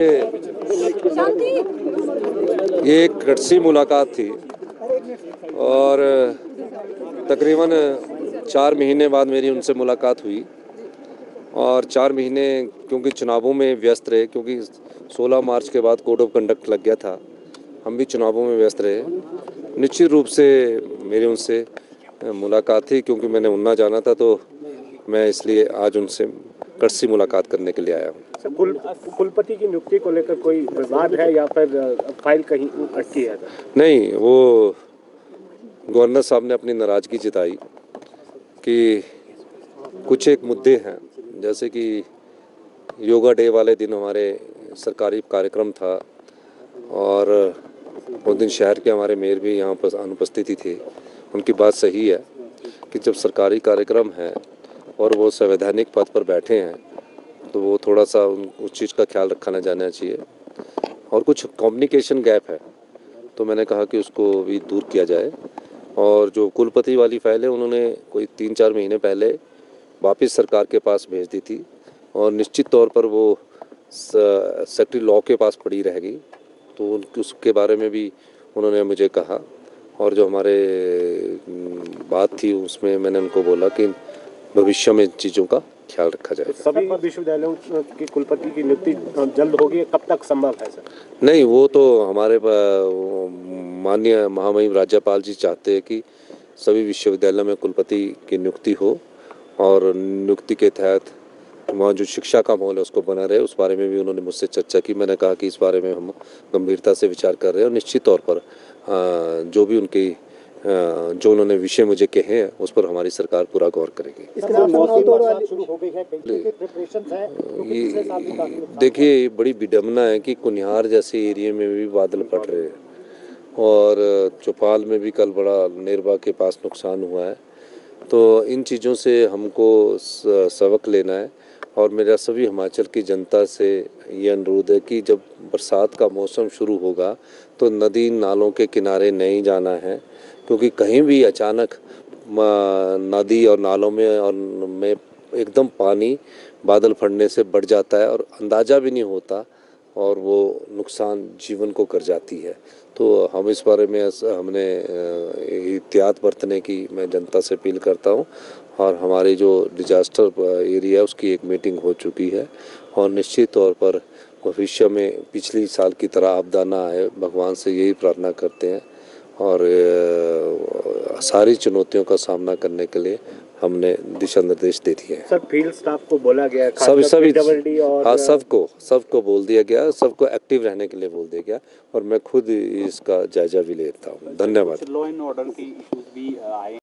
ये एक कटसी मुलाकात थी और तकरीबन 4 महीने बाद मेरी उनसे मुलाकात हुई और 4 महीने क्योंकि चुनावों में व्यस्त रहे, क्योंकि 16 मार्च के बाद कोड ऑफ कंडक्ट लग गया था, हम भी चुनावों में व्यस्त रहे। निश्चित रूप से मेरी उनसे मुलाकात थी, क्योंकि मैंने उन्ना जाना था, तो मैं इसलिए आज उनसे कटसी मुलाकात करने के लिए आया हूँ। कुलपति की नियुक्ति को लेकर कोई विवाद है या फिर फाइल कहीं अटकी है? नहीं, वो गवर्नर साहब ने अपनी नाराज़गी जताई कि कुछ एक मुद्दे हैं, जैसे कि योगा डे वाले दिन हमारे सरकारी कार्यक्रम था और उस दिन शहर के हमारे मेयर भी यहाँ पर अनुपस्थिति थे। उनकी बात सही है कि जब सरकारी कार्यक्रम है और वो संवैधानिक पद पर बैठे हैं तो वो थोड़ा सा उस चीज़ का ख्याल रखा ना जाना चाहिए और कुछ कम्युनिकेशन गैप है, तो मैंने कहा कि उसको भी दूर किया जाए। और जो कुलपति वाली फाइल है उन्होंने कोई 3-4 महीने पहले वापस सरकार के पास भेज दी थी और निश्चित तौर पर वो सेक्रेटरी लॉ के पास पड़ी रहेगी, तो उसके बारे में भी उन्होंने मुझे कहा। और जो हमारे बात थी उसमें मैंने उनको बोला कि भविष्य में चीज़ों का ख्याल रखा जाए। सभी विश्वविद्यालयों की कुलपति की नियुक्ति जल्द होगी, कब तक संभव है सर? नहीं, वो तो हमारे माननीय महामहिम राज्यपाल जी चाहते हैं कि सभी विश्वविद्यालयों में कुलपति की नियुक्ति हो और नियुक्ति के तहत वहाँ जो शिक्षा का माहौल है उसको बना रहे। उस बारे में भी उन्होंने मुझसे चर्चा की। मैंने कहा कि इस बारे में हम गंभीरता से विचार कर रहे हैं और निश्चित तौर पर जो भी उनकी जो उन्होंने विषय मुझे कहे हैं उस पर हमारी सरकार पूरा गौर करेगी। देखिए, बड़ी विडम्बना है कि कुनिहार जैसे एरिया में भी बादल फट रहे हैं और चौपाल में भी कल बड़ा नेरबा के पास नुकसान हुआ है। तो इन चीज़ों से हमको सबक लेना है और मेरा सभी हिमाचल की जनता से ये अनुरोध है कि जब बरसात का मौसम शुरू होगा तो नदी नालों के किनारे नहीं जाना है, क्योंकि कहीं भी अचानक नदी और नालों में एकदम पानी बादल फटने से बढ़ जाता है और अंदाज़ा भी नहीं होता और वो नुकसान जीवन को कर जाती है। तो हम इस बारे में हमने एहतियात बरतने की मैं जनता से अपील करता हूँ और हमारी जो डिजास्टर एरिया है उसकी एक मीटिंग हो चुकी है और निश्चित तौर पर भविष्य में पिछली साल की तरह आपदा ना आए, भगवान से यही प्रार्थना करते हैं और सारी चुनौतियों का सामना करने के लिए हमने दिशा निर्देश दे दिए हैं। सर, फील्ड स्टाफ को बोला गया है, सबको बोल दिया गया, सबको एक्टिव रहने के लिए बोल दिया गया और मैं खुद इसका जायजा भी लेता हूँ। धन्यवाद। लॉ एंड ऑर्डर की इश्यूज भी आए